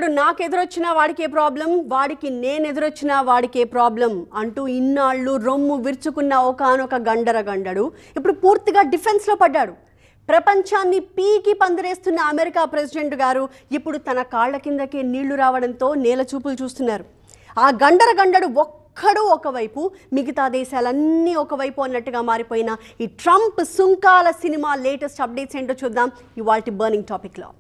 ఒకడు నాకెదురొచ్చినా వాడికే ప్రాబ్లం, వాడికి నేనెదురొచ్చినా వాడికే ప్రాబ్లం అంటూ ఇన్నాళ్ళు రొమ్ము విరుచుకున్న ఒకానొక గండరగండడు ఇప్పుడు పూర్తిగా డిఫెన్స్లో పడ్డాడు. ప్రపంచాన్ని పీకి పందిరేస్తున్న అమెరికా ప్రెసిడెంట్ గారు ఇప్పుడు తన కాళ్ల కిందకే నీళ్లు రావడంతో నేల చూపులు చూస్తున్నారు. ఆ గండరగండడు ఒక్కడు ఒకవైపు, మిగతా దేశాలన్నీ ఒకవైపు అన్నట్టుగా మారిపోయిన ఈ ట్రంప్ సుంకాల సినిమా లేటెస్ట్ అప్డేట్స్ ఏంటో చూద్దాం ఇవాల్టి బర్నింగ్ టాపిక్లో.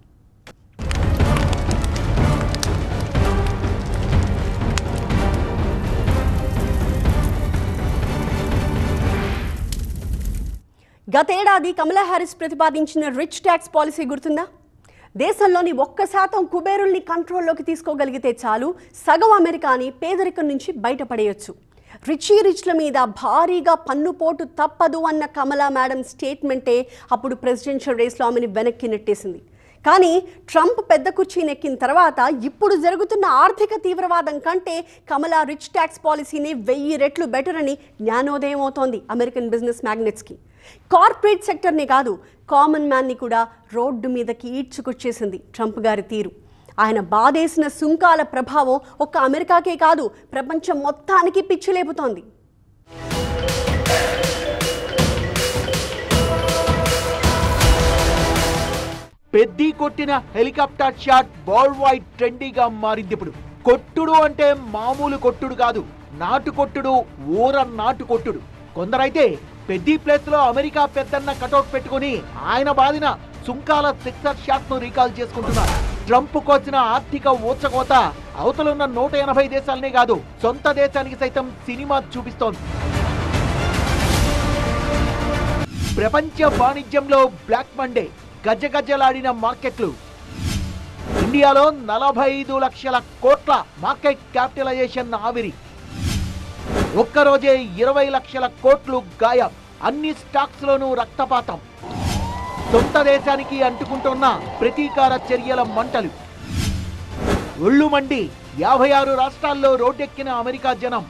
గతేడాది కమలా హ్యారిస్ ప్రతిపాదించిన రిచ్ ట్యాక్స్ పాలసీ గుర్తుందా? దేశంలోని 1% కుబేరుల్ని కంట్రోల్లోకి తీసుకోగలిగితే చాలు సగం అమెరికాని పేదరికం నుంచి బయటపడేయచ్చు. రిచ్ల మీద భారీగా పన్నుపోటు తప్పదు అన్న కమలా మేడం స్టేట్మెంటే అప్పుడు ప్రెసిడెన్షియల్ రేస్లో ఆమెని వెనక్కి నెట్టేసింది. కానీ ట్రంప్ పెద్ద కుర్చీ నెక్కిన తర్వాత ఇప్పుడు జరుగుతున్న ఆర్థిక తీవ్రవాదం కంటే కమలా రిచ్ ట్యాక్స్ పాలసీని 1000 రెట్లు బెటర్ అని జ్ఞానోదయం అవుతోంది అమెరికన్ బిజినెస్ మ్యాగ్నెట్స్కి. కార్పొరేట్ సెక్టర్ని కాదు, కామన్ మ్యాన్ని కూడా రోడ్డు మీదకి ఈడ్చుకొచ్చేసింది ట్రంప్ గారి తీరు. ఆయన బాధేసిన సుంకాల ప్రభావం ఒక్క అమెరికాకే కాదు, ప్రపంచం మొత్తానికి పిచ్చిలేపుతోంది. పెద్ది కొట్టిన హెలికాప్టర్ షాట్ వరల్డ్ వైడ్ ట్రెండీగా మారింది. ఇప్పుడు కొట్టుడు అంటే మామూలు కొట్టుడు కాదు, నాటు కొట్టుడు, ఊర నాటు కొట్టుడు. కొందరైతే పెద్ది ప్లేస్ లో అమెరికా పెద్దన్న కటౌట్ పెట్టుకుని ఆయన బాధిన సుంకాల సిక్సర్ షాట్ ను రీకాల్ చేసుకుంటున్నారు. ట్రంప్ కొచ్చిన ఆర్థిక ఊచకోత అవతలున్న 180 దేశాలనే కాదు, సొంత దేశానికి సైతం సినిమా చూపిస్తోంది. ప్రపంచ వాణిజ్యంలో బ్లాక్ మండే, గజగజలాడిన మార్కెట్లు. ఇండియాలో 45 లక్షల కోట్ల మార్కెట్ క్యాపిటలైజేషన్ ఆవిరి. ఒక్కరోజే 20 లక్షల కోట్లు గాయం. అన్ని స్టాక్స్ లోనూ రక్తపాతం. సొంత దేశానికి అంటుకుంటున్న ప్రతీకార చర్యల మంటలు. ఒళ్ళు మండి 56 రాష్ట్రాల్లో రోడ్డెక్కిన అమెరికా జనం.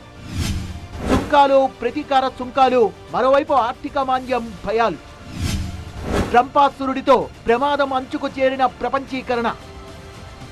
సుంకాలు, ప్రతీకార సుంకాలు, మరోవైపు ఆర్థిక మాంద్యం, భయాలు. ట్రంపాసురుడితో ప్రమాదం అంచుకు చేరిన ప్రపంచీకరణ.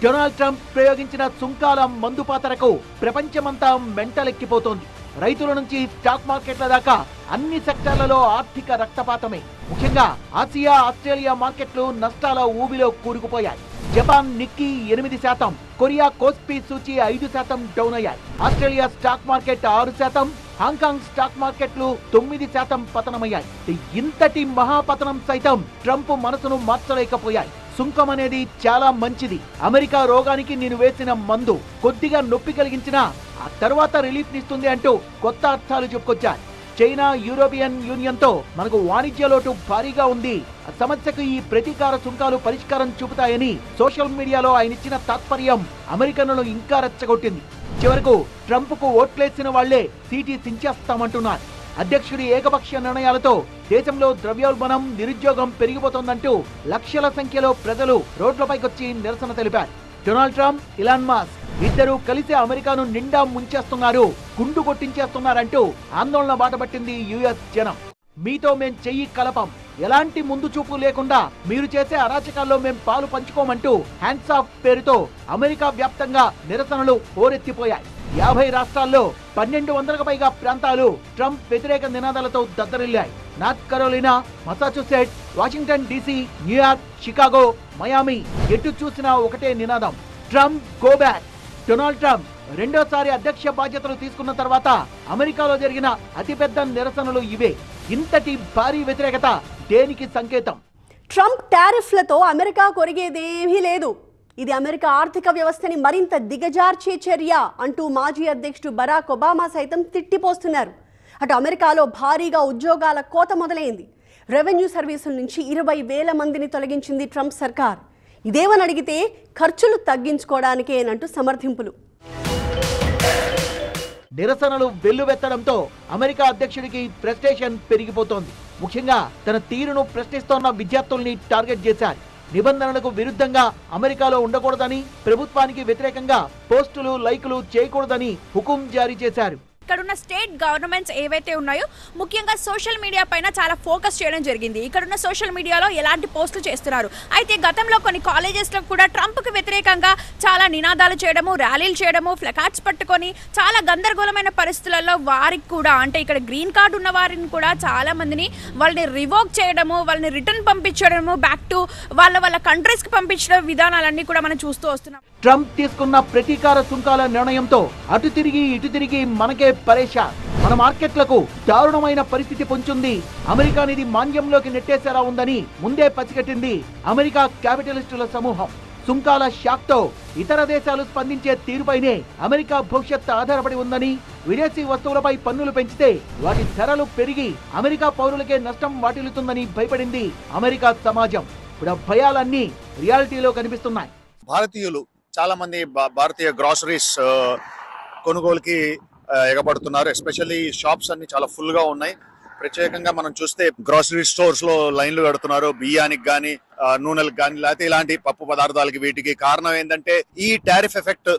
డొనాల్డ్ ట్రంప్ ప్రయోగించిన సుంకాల మందుపాతరకు ప్రపంచమంతా మెంటలెక్కిపోతోంది. రైతుల నుంచి స్టాక్ మార్కెట్ల దాకా అన్ని సెక్టార్లలో ఆర్థిక రక్తపాతమే. ముఖ్యంగా ఆసియా, ఆస్ట్రేలియా మార్కెట్లు నష్టాల ఊబిలో కూరుకుపోయాయి. జపాన్ నిక్కీ 8%, కొరియా కోస్పీ సూచీ 5% డౌన్ అయ్యాయి. Australia stock market 6%, Hong Kong stock మార్కెట్లు 9% పతనమయ్యాయి. ఇంతటి మహాపతనం సైతం ట్రంప్ మనసును మార్చలేకపోయాయి. సుంకం అనేది చాలా మంచిది, అమెరికా రోగానికి నేను వేసిన మందు, కొద్దిగా నొప్పి కలిగించినా ఆ తర్వాత రిలీఫ్ నిస్తుంది అంటూ కొత్త అర్థాలు చెప్పుకొచ్చారు. చైనా, యూరోపియన్ యూనియన్ తో మనకు వాణిజ్య లోటు భారీగా ఉంది, ఆ సమస్యకు ఈ ప్రతీకార సుంకాలు పరిష్కారం చూపుతాయని సోషల్ మీడియాలో ఆయన ఇచ్చిన తాత్పర్యం అమెరికన్లను ఇంకా రెచ్చగొట్టింది. చివరకు ట్రంప్ కు ఓట్లేసిన వాళ్లే సీటీ సించేస్తామంటున్నారు. అధ్యక్షుడి ఏకపక్ష నిర్ణయాలతో దేశంలో ద్రవ్యోల్బణం, నిరుద్యోగం పెరిగిపోతోందంటూ లక్షల సంఖ్యలో ప్రజలు రోడ్లపైకొచ్చి నిరసన తెలిపారు. డొనాల్డ్ ట్రంప్, ఇలాన్ మస్క్ ఇద్దరు కలిసి అమెరికాను నిండా ముంచేస్తున్నారు, గుండు కొట్టించేస్తున్నారంటూ ఆందోళన బాటపట్టింది యుఎస్ జనం. మీతో మేం చెయ్యి కలపం, ఎలాంటి ముందు చూపు లేకుండా మీరు చేసే అరాచకాల్లో మేం పాలు పంచుకోమంటూ హ్యాండ్స్ ఆఫ్ పేరుతో అమెరికా వ్యాప్తంగా నిరసనలు హోరెత్తిపోయాయి. 50 రాష్ట్రాల్లో 1200కు పైగా ప్రాంతాలు ట్రంప్ వ్యతిరేక నినాదాలతో దద్దరిల్లాయి. North Carolina, Massachusetts, Washington DC, New York, Chicago, Miami, ఎటు చూసినా ఒకటే నినాదం, Trump go back. Donald Trump రెండోసారి అధ్యక్ష బాధ్యతలు తీసుకున్న తర్వాత అమెరికాలో జరిగిన అతిపెద్ద నిరసనలు ఇవే. ఇంతటి భారీ వ్యతిరేకత దేనికి సంకేతం? ట్రంప్ టారిఫ్లతో అమెరికా కొరిగేదేమీ లేదు, ఇది అమెరికా ఆర్థిక వ్యవస్థని మరింత దిగజార్చే చర్య అంటూ మాజీ అధ్యక్షుడు బరాక్ ఒబామా సైతం తిట్టిపోస్తున్నారు. అటు అమెరికాలో భారీగా ఉద్యోగాల కోత మొదలైంది. రెవెన్యూ సర్వీసుల నుంచి 20,000 మందిని తొలగించింది ట్రంప్ సర్కార్. ఇదేమని అడిగితే ఖర్చులు తగ్గించుకోవడానికేనంటూ సమర్థింపులు. నిరసనలు వెల్లువెత్తడంతో అమెరికా అధ్యక్షుడికి ఫ్రస్ట్రేషన్ పెరిగిపోతోంది. ముఖ్యంగా తన తీరును ప్రశ్నిస్తోన్న విద్యార్థుల్ని టార్గెట్ చేశారు. నిబంధనలకు విరుద్ధంగా అమెరికాలో ఉండకూడదని, ప్రభుత్వానికి వ్యతిరేకంగా పోస్టులు, లైకులు చేయకూడదని హుకుం జారీ చేశారు. ఇక్కడున్న స్టేట్ గవర్నమెంట్స్ ఏవైతే ఉన్నాయో ముఖ్యంగా సోషల్ మీడియా పైన చాలా ఫోకస్ చేయడం జరిగింది. ఇక్కడున్న సోషల్ మీడియాలో ఎలాంటి పోస్టులు చేస్తున్నారు. అయితే గతంలో కొన్ని కాలేజెస్లో కూడా ట్రంప్కి వ్యతిరేకంగా చాలా నినాదాలు చేయడము, ర్యాలీలు చేయడము, ఫ్లకార్డ్స్ పట్టుకొని చాలా గందరగోళమైన పరిస్థితులలో వారికి కూడా అంటే ఇక్కడ గ్రీన్ కార్డు ఉన్న వారిని కూడా చాలా మందిని వాళ్ళని రివోక్ చేయడము, వాళ్ళని రిటర్న్ పంపించడము, బ్యాక్ టు వాళ్ళ కంట్రీస్కి పంపించడం విధానాలన్నీ కూడా మనం చూస్తూ వస్తున్నాం. ట్రంప్ తీసుకున్న ప్రతీకార సుంకాల నిర్ణయంతో అటు తిరిగి ఇటు తిరిగి మనకే పరేషాన్. మన మార్కెట్లకు దారుణమైన పరిస్థితి పొంచుంది. అమెరికానిది మాంద్యంలోకి నెట్టేసేలా ఉందని ముందే పసిగట్టింది అమెరికా క్యాపిటలిస్టుల సమూహం. సుంకాల షాక్తో ఇతర దేశాలు స్పందించే తీరుపైనే అమెరికా భవిష్యత్తు ఆధారపడి ఉందని, విదేశీ వస్తువులపై పన్నులు పెంచితే వాటి ధరలు పెరిగి అమెరికా పౌరులకే నష్టం వాటిల్లుతుందని భయపడింది అమెరికా సమాజం. ఇప్పుడు భయాలన్నీ రియాలిటీలో కనిపిస్తున్నాయి. భారతీయులు చాలా మంది భారతీయ గ్రాసరీస్ కొనుగోలుకి ఎగబడుతున్నారు. ఎస్పెషల్లీ షాప్స్ అన్ని చాలా ఫుల్ గా ఉన్నాయి. ప్రత్యేకంగా మనం చూస్తే గ్రాసరీ స్టోర్స్ లో లైన్లు కడుతున్నారు. బియ్యానికి గానీ, నూనెలకు గానీ, లేకపోతే ఇలాంటి పప్పు పదార్థాలకి. వీటికి కారణం ఏంటంటే ఈ టారిఫ్ ఎఫెక్ట్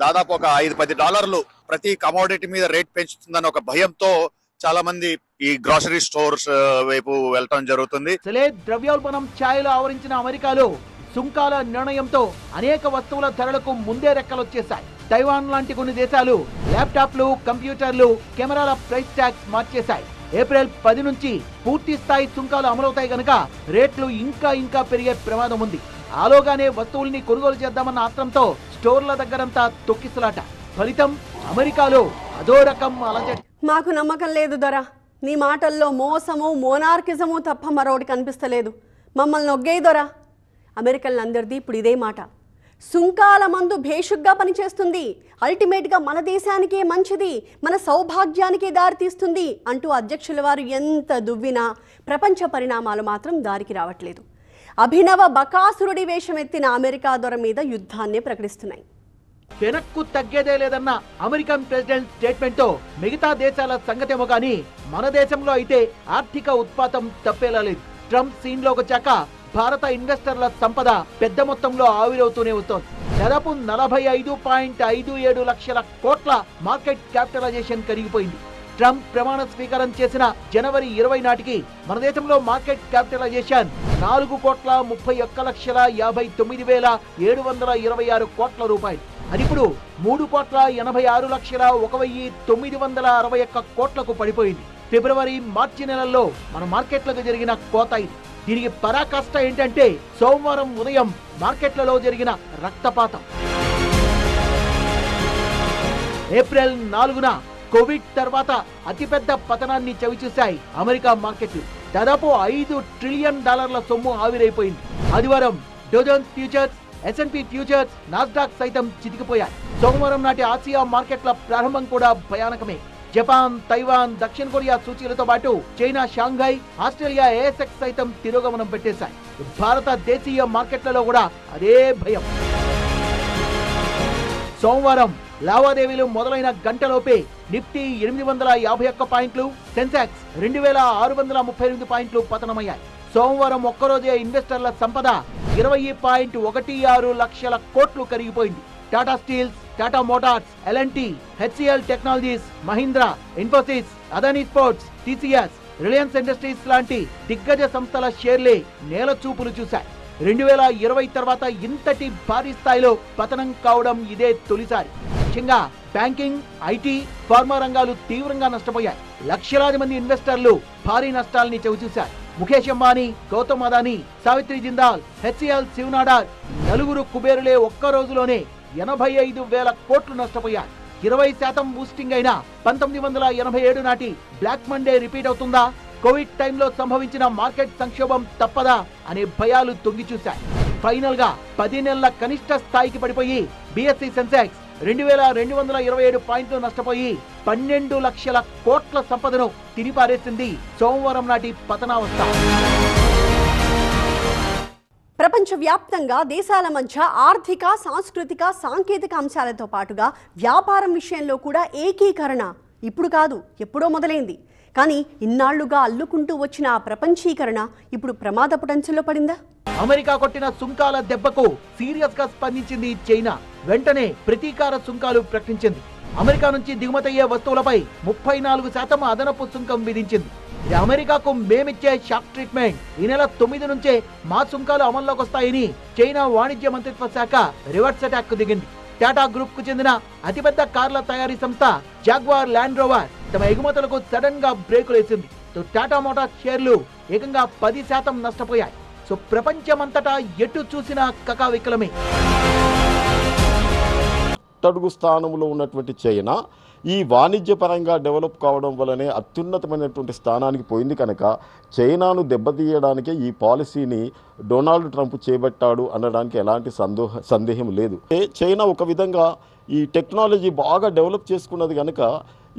దాదాపు ఒక $5-10 ప్రతి కమోడిటీ మీద రేట్ పెంచుతుందని ఒక భయంతో చాలా మంది ఈ గ్రాసరీ స్టోర్స్ వైపు వెళ్ళటం జరుగుతుంది. ద్రవ్యోల్బణం ఛాయలో ఆవరించిన అమెరికాలో సుంకాల నిర్ణయంతో అనేక వస్తువుల ధరలకు ముందే రెక్కలొచ్చేశాయి. తైవాన్ లాంటి కొన్ని దేశాలు ల్యాప్టాప్లు, కంప్యూటర్లు, కెమెరాల ప్రైస్ ట్యాగ్స్ మార్చేశాయి. ఏప్రిల్ 10 నుంచి పూర్తి స్థాయి సుంకాలు అమలవుతాయి గనుక రేట్లు ఇంకా పెరిగే ప్రమాదం ఉంది. ఆలోగానే వస్తువుల్ని కొనుగోలు చేద్దామన్న ఆత్రంతో స్టోర్ల దగ్గరంతా తొక్కిసలాట. ఫలితం అమెరికాలో అదో రకం అలజడి. మాకు నమ్మకం లేదు దొర. నీ మాటల్లో మోసము, మోనార్కిజము తప్ప మరొకటి కనిపిస్తలేదు. మమ్మల్ని నొగ్గేయి దొర. అమెరికన్లందరిది ఇప్పుడు ఇదే మాట. సుంకాల మందు భేషుగ్గా పనిచేస్తుంది, అల్టిమేట్గా మన దేశానికే మంచిది, మన సౌభాగ్యానికే దారితీస్తుంది అంటూ అధ్యక్షుల వారు ఎంత దువ్వినా ప్రపంచ పరిణామాలు మాత్రం దారికి రావట్లేదు. అభినవ బకాసురుడి వేషం ఎత్తిన అమెరికా దొర మీద యుద్ధాన్నే ప్రకటిస్తున్నాయి. వెనక్కు తగ్గేదే లేదన్న అమెరికన్ ప్రెసిడెంట్ స్టేట్మెంట్ తో మిగతా దేశాల సంగతేమో కానీ మన దేశంలో అయితే ఆర్థిక ఉత్పాతం తప్పేలా లేదు. ట్రంప్ సీన్ లోకి వచ్చాక భారత ఇన్వెస్టర్ల సంపద పెద్ద మొత్తంలో ఆవిరవుతూనే వస్తోంది. దాదాపు 45.57 లక్షల కోట్ల మార్కెట్ క్యాపిటలైజేషన్ కరిగిపోయింది. ట్రంప్ ప్రమాణ స్వీకారం చేసిన జనవరి 20 నాటికి మన దేశంలో మార్కెట్ క్యాపిటలైజేషన్ 4,39,726 కోట్ల రూపాయలు. అది ఇప్పుడు 3,86,01,961 కోట్లకు పడిపోయింది. ఫిబ్రవరి, మార్చి నెలల్లో మన మార్కెట్లకు జరిగిన కోత ఇది. దీనికి పరాకాష్ట ఏంటంటే సోమవారం ఉదయం మార్కెట్లలో జరిగిన రక్తపాతం. ఏప్రిల్ 4న కోవిడ్ తర్వాత అతిపెద్ద పతనాన్ని చవిచూశాయి అమెరికా మార్కెట్లు. దాదాపు $5 ట్రిలియన్ సొమ్ము ఆవిరైపోయింది. ఆదివారం డోజన్స్ ఫ్యూచర్స్, S&P ఫ్యూచర్స్, నాస్డాక్ సైతం చితికిపోయాయి. సోమవారం నాటి ఆసియా మార్కెట్ల ప్రారంభం కూడా భయానకమే. జపాన్, తైవాన్, దక్షిణ కొరియా సూచీలతో పాటు చైనా, షాంఘై, ఆస్ట్రేలియా ASX సైతం తిరోగమనం పెట్టేశాయి. భారత దేశీయ మార్కెట్లలో కూడా అదే భయం. సోమవారం లావాదేవీలు మొదలైన గంటలోపే నిఫ్టీ 851 పాయింట్లు, సెన్సెక్స్ 2638 పాయింట్లు పతనమయ్యాయి. సోమవారం ఒక్కరోజే ఇన్వెస్టర్ల సంపద 20.16 లక్షల కోట్లు కరిగిపోయింది. Tata steels, Tata motors, L&T, HCL technologies, Mahindra, Infosys, Adani sports, TCS, Reliance industries లాంటి దిగ్గజ సంస్థల షేర్లే నేల చూపులు చూశాయి. 2020 తర్వాత ఇంతటి భారీ స్థాయిలో పతనం కావడం ఇదే తొలిసారి. ముఖ్యంగా బ్యాంకింగ్, IT, ఫార్మా రంగాలు తీవ్రంగా నష్టపోయాయి. లక్షలాది మంది ఇన్వెస్టర్లు భారీ నష్టాల్ని చవిచూశారు. ముఖేష్ అంబానీ, గౌతమ్ అదానీ, సావిత్రి జిందాల్, HCL, శివనాడార్ నలుగురు కుబేరులే ఒక్క రోజులోనే 85,000 కోట్లు నష్టపోయారు. 20% బూస్టింగ్ అయిన 1987 నాటి బ్లాక్ మండే రిపీట్ అవుతుందా? కోవిడ్ టైంలో సంభవించిన మార్కెట్ సంక్షోభం తప్పదా అనే భయాలు తొంగి చూశాయి. ఫైనల్ గా 10 నెలల కనిష్ట స్థాయికి పడిపోయి BSE సెన్సెక్స్ 2,227 పాయింట్లు నష్టపోయి 12 లక్షల కోట్ల సంపదను తినిపారేసింది సోమవారం నాటి పతనావస్థ. ప్రపంచవ్యాప్తంగా దేశాల మధ్య ఆర్థిక, సాంస్కృతిక, సాంకేతిక అంశాలతో పాటుగా వ్యాపారం విషయంలో కూడా ఏకీకరణ ఇప్పుడు కాదు, ఎప్పుడో మొదలైంది. కానీ ఇన్నాళ్లుగా అల్లుకుంటూ వచ్చిన ఆ ప్రపంచీకరణ ఇప్పుడు ప్రమాదపు టంచెల్లో పడిందా? అమెరికా కొట్టిన సుంకాల దెబ్బకు సీరియస్ గా స్పందించింది చైనా. వెంటనే ప్రతీకార సుంకాలు ప్రకటించింది. అమెరికా నుంచి దిగుమతయ్యే వస్తువులపై 34% అదనపు సుంకం విధించింది. ఇది అమెరికాకు మేమిచ్చే షాక్ ట్రీట్మెంట్. ఈ నెల 9 నుంచే మా సుంకాలు అమల్లోకి వస్తాయని చైనా వాణిజ్య మంత్రిత్వ శాఖ రివర్స్ అటాక్ కు దిగింది. టాటా గ్రూప్ కు చెందిన అతిపెద్ద కార్ల తయారీ సంస్థ జాగ్వార్ ల్యాండ్ రోవర్ తమ ఎగుమతులకు సడన్ గా బ్రేకులు వేసింది. టాటా మోటార్స్ షేర్లు ఏకంగా 10% నష్టపోయాయి. సో ప్రపంచమంతటా ఎటు చూసినా కకావికలమే. అడుగు స్థానంలో ఉన్నటువంటి చైనా ఈ వాణిజ్యపరంగా డెవలప్ కావడం వల్లనే అత్యున్నతమైనటువంటి స్థానానికి పోయింది కనుక చైనాను దెబ్బతీయడానికే ఈ పాలసీని డొనాల్డ్ ట్రంప్ చేపట్టాడు అనడానికి ఎలాంటి సందేహం లేదు. చైనా ఒక విధంగా ఈ టెక్నాలజీ బాగా డెవలప్ చేసుకున్నది కనుక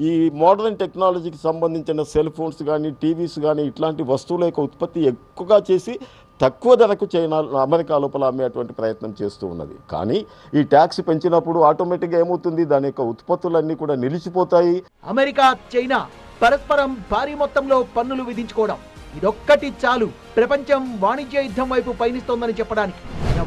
ఈ మోడర్న్ టెక్నాలజీకి సంబంధించిన సెల్ ఫోన్స్ కానీ టీవీస్ కానీ ఇట్లాంటి వస్తువుల యొక్క ఉత్పత్తి ఎక్కువగా చేసి తక్కువ ధరకు చైనా అమెరికా లోపల అమ్మేటువంటి ప్రయత్నం చేస్తూ ఉన్నది. కానీ ఈ ట్యాక్స్ పెంచినప్పుడు ఆటోమేటిక్గా ఏమవుతుంది, దాని యొక్క ఉత్పత్తులన్నీ కూడా నిలిచిపోతాయి. అమెరికా చైనా పరస్పరం భారీ మొత్తంలో పన్నులు విధించుకోవడం ఇదొక్కటి చాలు ప్రపంచం వాణిజ్య యుద్ధం వైపు పయనిస్తోందని చెప్పడానికి.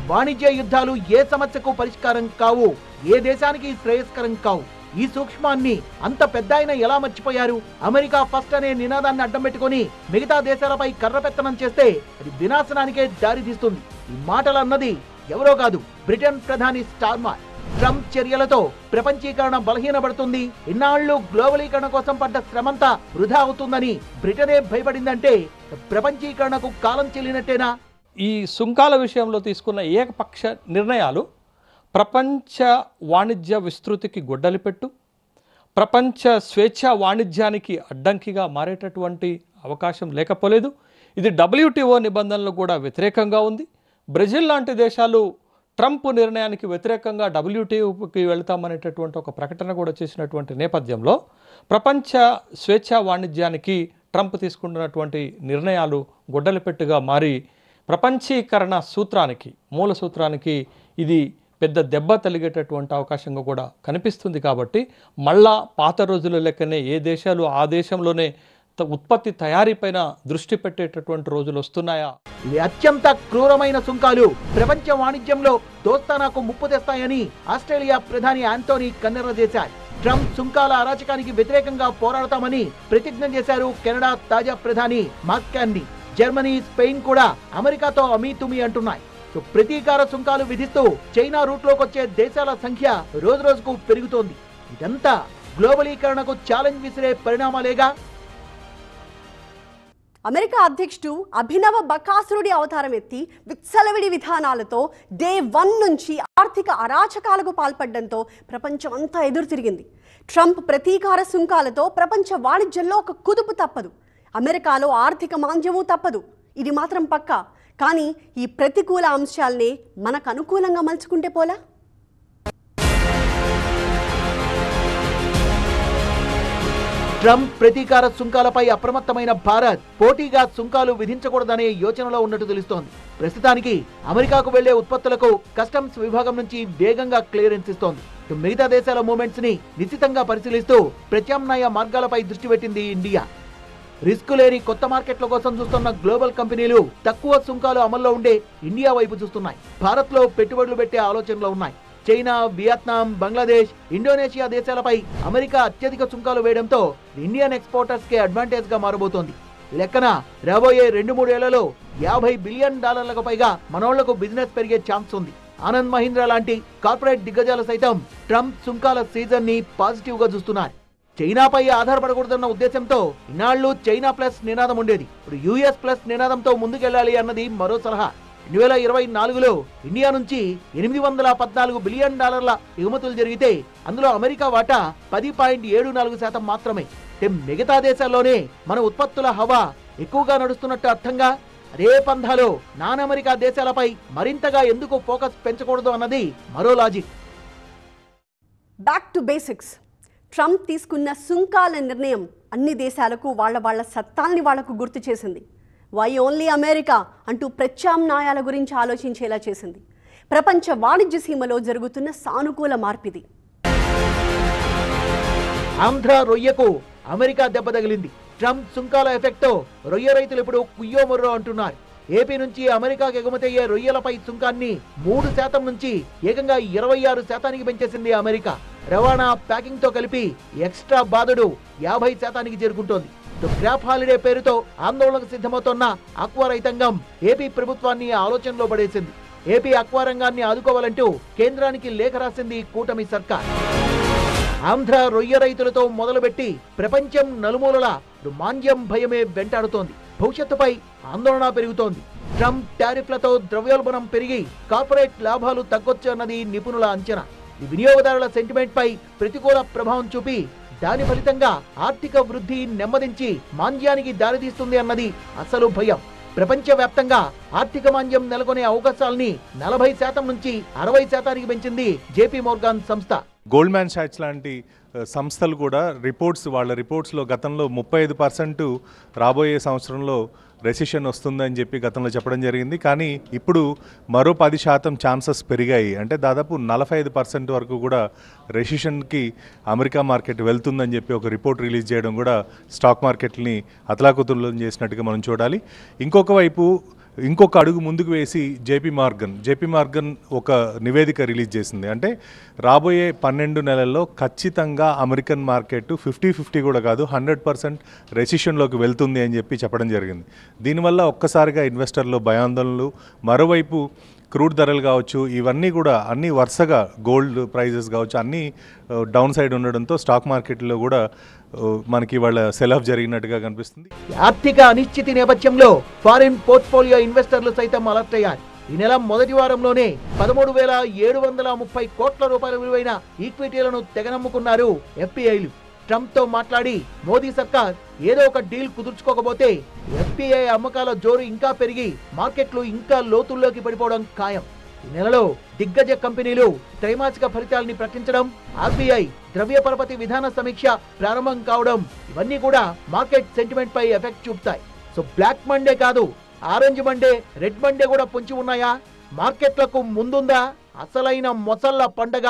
వాణిజ్య యుద్ధాలు ఏ సమస్యకు పరిష్కారం కావు, ఏ దేశానికి శ్రేయస్కరం కావు. ఈ సూక్ష్మాన్ని అంత పెద్ద ఆయన ఎలా మర్చిపోయారు? అమెరికా ఫస్ట్ అనే నినాదాన్ని అడ్డం పెట్టుకుని మిగతా దేశాలపై కర్రపెత్తనం చేస్తే అది వినాశనానికే దారితీస్తుంది. ఈ మాటలు అన్నది ఎవరో కాదు, బ్రిటన్ ప్రధాని స్టార్మర్. ట్రంప్ చర్యలతో ప్రపంచీకరణ బలహీనపడుతుంది, ఇన్నాళ్లు గ్లోబలీకరణ కోసం పడ్డ శ్రమంతా వృధా అవుతుందని బ్రిటనే భయపడిందంటే ప్రపంచీకరణకు కాలం చెల్లినట్టేనా? ఈ సుంకాల విషయంలో తీసుకున్న ఏకపక్ష నిర్ణయాలు ప్రపంచ వాణిజ్య విస్తృతికి గొడ్డలిపెట్టు, ప్రపంచ స్వేచ్ఛా వాణిజ్యానికి అడ్డంకిగా మారేటటువంటి అవకాశం లేకపోలేదు. ఇది WTO నిబంధనలు కూడా వ్యతిరేకంగా ఉంది. బ్రెజిల్ లాంటి దేశాలు ట్రంప్ నిర్ణయానికి వ్యతిరేకంగా WTOకి వెళ్తామనేటటువంటి ఒక ప్రకటన కూడా చేసినటువంటి నేపథ్యంలో ప్రపంచ స్వేచ్ఛా వాణిజ్యానికి ట్రంప్ తీసుకుంటున్నటువంటి నిర్ణయాలు గొడ్డలిపెట్టుగా మారి ప్రపంచీకరణ సూత్రానికి, మూల సూత్రానికి ఇది పెద్ద దెబ్బ తగిలేటటువంటి అవకాశంగా కూడా కనిపిస్తుంది. కాబట్టి మళ్ళా పాత రోజుల లెక్కనే ఏ దేశాలు ఆ దేశంలోనే ఉత్పత్తి తయారీపైన దృష్టి పెట్టేటటువంటి రోజులు వస్తున్నాయా? ఇవి అత్యంత క్రూరమైన సుంకాలు ప్రపంచ వాణిజ్యంలో దోస్తానాకు ముప్పు తెస్తాయని ఆస్ట్రేలియా ప్రధాని ఆంటోనీ కన్నెర్ర చేశారు. ట్రంప్ సుంకాల అరాచకానికి వ్యతిరేకంగా పోరాడతామని ప్రతిజ్ఞ చేశారు కెనడా తాజా ప్రధాని మార్క్ కార్నీ. జర్మనీ, స్పెయిన్ కూడా అమెరికాతో అమీతుమీ అంటున్నాయి. ప్రతీకార సుంకాలు విధిస్తూ చైనా రూట్లోకి వచ్చే దేశాల సంఖ్య రోజు రోజుకు పెరుగుతోంది. ఇదంతా గ్లోబలీకరణకు ఛాలెంజ్ విసిరే పరిణామాలేగా. అమెరికా అధ్యక్షుడు అభినవ బకాసురుడి అవతారం ఎత్తి విచ్చలవిడి విధానాలతో డే 1 నుంచి ఆర్థిక అరాచకాలకు పాల్పడడంతో ప్రపంచం అంతా ఎదురు తిరిగింది. ట్రంప్ ప్రతీకార సుంకాలతో ప్రపంచ వాణిజ్యంలో ఒక కుదుపు తప్పదు, అమెరికాలో ఆర్థిక మాంద్యమూ తప్పదు. ఇది మాత్రం పక్కా. కానీ ఈ ప్రతికూల అంశాలనే మనకు అనుకూలంగా మలుచుకుంటే పోలా? ట్రంప్ ప్రతీకార సుంకాలపై అప్రమత్తమైన భారత్ పోటీగా సుంకాలు విధించకూడదనే యోచనలో ఉన్నట్టు తెలుస్తోంది. ప్రస్తుతానికి అమెరికాకు వెళ్లే ఉత్పత్తులకు కస్టమ్స్ విభాగం నుంచి వేగంగా క్లియరెన్స్ ఇస్తోంది. మిగతా దేశాల మూవ్మెంట్స్ ని నిశితంగా పరిశీలిస్తూ ప్రత్యామ్నాయ మార్గాలపై దృష్టి పెట్టింది ఇండియా. రిస్క్ లేని కొత్త మార్కెట్ల కోసం చూస్తున్న గ్లోబల్ కంపెనీలు తక్కువ సుంకాలు అమల్లో ఉండే ఇండియా వైపు చూస్తున్నాయి. భారత్ లో పెట్టుబడులు పెట్టే ఆలోచనలో ఉన్నాయి. చైనా, వియత్నాం, బంగ్లాదేశ్, ఇండోనేషియా దేశాలపై అమెరికా అత్యధిక సుంకాలు వేయడంతో ఇండియన్ ఎక్స్పోర్టర్స్ కి అడ్వాంటేజ్ గా మారబోతోంది. లెక్కన రాబోయే 2-3 ఏళ్లలో $50 బిలియన్ పైగా మనోళ్లకు బిజినెస్ పెరిగే ఛాన్స్ ఉంది. ఆనంద్ మహీంద్రా లాంటి కార్పొరేట్ దిగ్గజాలు సైతం ట్రంప్ సుంకాల సీజన్ ని పాజిటివ్ గా చూస్తున్నారు. చైనాపై ఆధారపడకూడదన్న ఉద్దేశంతో ఇన్నాళ్లు చైనా ప్లస్ నినాదం ఉండేది. ఇప్పుడు US ప్లస్ నినాదంతో ముందుకెళ్లాలి అన్నది మరో సలహా. 2024లో ఇండియా నుంచి $814 బిలియన్ ఎగుమతులు జరిగితే అందులో అమెరికా వాటా 10.74% మాత్రమే. మిగతా దేశాల్లోనే మన ఉత్పత్తుల హవా ఎక్కువగా నడుస్తున్నట్టు అర్థంగా. అదే పంధాలో నాన్ అమెరికా దేశాలపై మరింతగా ఎందుకు ఫోకస్ పెంచకూడదు అన్నది మరో logic. Back to basics. Trump తీసుకున్న సుంకాల నిర్ణయం అన్ని దేశాలకు వాళ్ళ సత్తాల్ని వాళ్లకు గుర్తు చేసింది. వై ఓన్లీ అమెరికా అంటూ ప్రత్యామ్నాయాల గురించి ఆలోచించేలా చేసింది. ప్రపంచ వాణిజ్య సీమలో జరుగుతున్న సానుకూల మార్పిది. ఆంధ్ర రొయ్యకు అమెరికా దెబ్బ తగిలింది. ట్రంప్ సుంకాల ఎఫెక్ట్తో రొయ్య రైతులు ఇప్పుడు కుయ్యో మొర్రో అంటున్నారు. ఏపీ నుంచి అమెరికాకు ఎగుమతయ్యే రొయ్యలపై సుంకాన్ని 3% నుంచి ఏకంగా 26% పెంచేసింది అమెరికా. రవాణా, ప్యాకింగ్ తో కలిపి ఎక్స్ట్రా బాధుడు 50% చేరుకుంటోంది. క్రాప్ హాలిడే పేరుతో ఆందోళనకు సిద్ధమవుతున్న ఆక్వా రైతాంగం ఏపీ ప్రభుత్వాన్ని ఆలోచనలో పడేసింది. ఏపీ ఆక్వా రంగాన్ని ఆదుకోవాలంటూ కేంద్రానికి లేఖ రాసింది కూటమి సర్కార్. ఆంధ్ర రొయ్య రైతులతో మొదలుపెట్టి ప్రపంచం నలుమూలలా మాంద్యం భయమే వెంటాడుతోంది. భవిష్యత్తుపై ఆందోళన పెరుగుతోంది. ట్రంప్ టారిఫ్లతో ద్రవ్యోల్బణం పెరిగి కార్పొరేట్ లాభాలు తగ్గొచ్చు అన్నది నిపుణుల అంచనా. ఈ వినియోగదారుల సెంటిమెంట్ పై ప్రతికూల ప్రభావం చూపి దాని ఫలితంగా ఆర్థిక వృద్ధి నెమ్మదించి మాంద్యానికి దారితీస్తుంది అన్నది అసలు భయం. ప్రపంచవ్యాప్తంగా ఆర్థిక మాంద్యం నెలకొనే అవకాశాలని 40% నుంచి 60% పెంచింది జేపీ మోర్గాన్ సంస్థ. గోల్డ్మ్యాన్ సాక్స్ లాంటి సంస్థలు కూడా వాళ్ళ రిపోర్ట్స్లో గతంలో 35% రాబోయే సంవత్సరంలో రెసిషన్ వస్తుందని చెప్పి గతంలో చెప్పడం జరిగింది. కానీ ఇప్పుడు మరో 10% ఛాన్సెస్ పెరిగాయి. అంటే దాదాపు 45% వరకు కూడా రెసిషన్కి అమెరికా మార్కెట్ వెళ్తుందని చెప్పి ఒక రిపోర్ట్ రిలీజ్ చేయడం కూడా స్టాక్ మార్కెట్ని అతలాకుతలం చేసినట్టుగా మనం చూడాలి. ఇంకొక అడుగు ముందుకు వేసి జేపీ మార్గన్ ఒక నివేదిక రిలీజ్ చేసింది. అంటే రాబోయే 12 నెలల్లో ఖచ్చితంగా అమెరికన్ మార్కెట్ 50-50 కూడా కాదు 100% రెసిషన్లోకి వెళ్తుంది అని చెప్పి చెప్పడం జరిగింది. దీనివల్ల ఒక్కసారిగా ఇన్వెస్టర్లు భయాందోళనలు, మరోవైపు క్రూడ్ ధరలు కావచ్చు, ఇవన్నీ కూడా అన్ని వరుసగా గోల్డ్ ప్రైజెస్ కావచ్చు అన్నీ డౌన్ సైడ్ ఉండడంతో స్టాక్ మార్కెట్లో కూడా మనకి వాళ్ళ సెల్ ఆఫ్ జరిగినట్టుగా కనిపిస్తుంది. ఆర్థిక అనిశ్చితి నేపథ్యంలో ఫారిన్ పోర్ట్ఫోలియో ఇన్వెస్టర్లు సైతం అలర్ట్ అయ్యారు. ఈ నెల మొదటి వారంలోనే 13,730 కోట్ల రూపాయల విలువైన ఈక్విటీలను తెగనమ్ముకున్నారు ఎఫ్పీఐలు. ట్రంప్ తో మాట్లాడి మోదీ సర్కార్ ఏదో ఒక డీల్ కుదుర్చుకోకపోతే ఎఫ్పీఐ అమ్మకాల జోరు ఇంకా పెరిగి మార్కెట్లు ఇంకా లోతుల్లోకి పడిపోవడం ఖాయం. ఈ నెలలో దిగ్గజ కంపెనీలు త్రైమాసిక ఫలితాలని ప్రకటించడం, ఆర్బీఐ ద్రవ్య పరపతి విధాన సమీక్ష ప్రారంభం కావడం ఇవన్నీ కూడా మార్కెట్ సెంటిమెంట్ పై ఎఫెక్ట్ చూపుతాయి. సో బ్లాక్ మండే కాదు, ఆరెంజ్ మండే, రెడ్ మండే కూడా పొంచి ఉన్నాయా? మార్కెట్లకు ముందుందా అసలైన మొసళ్ళ పండగ?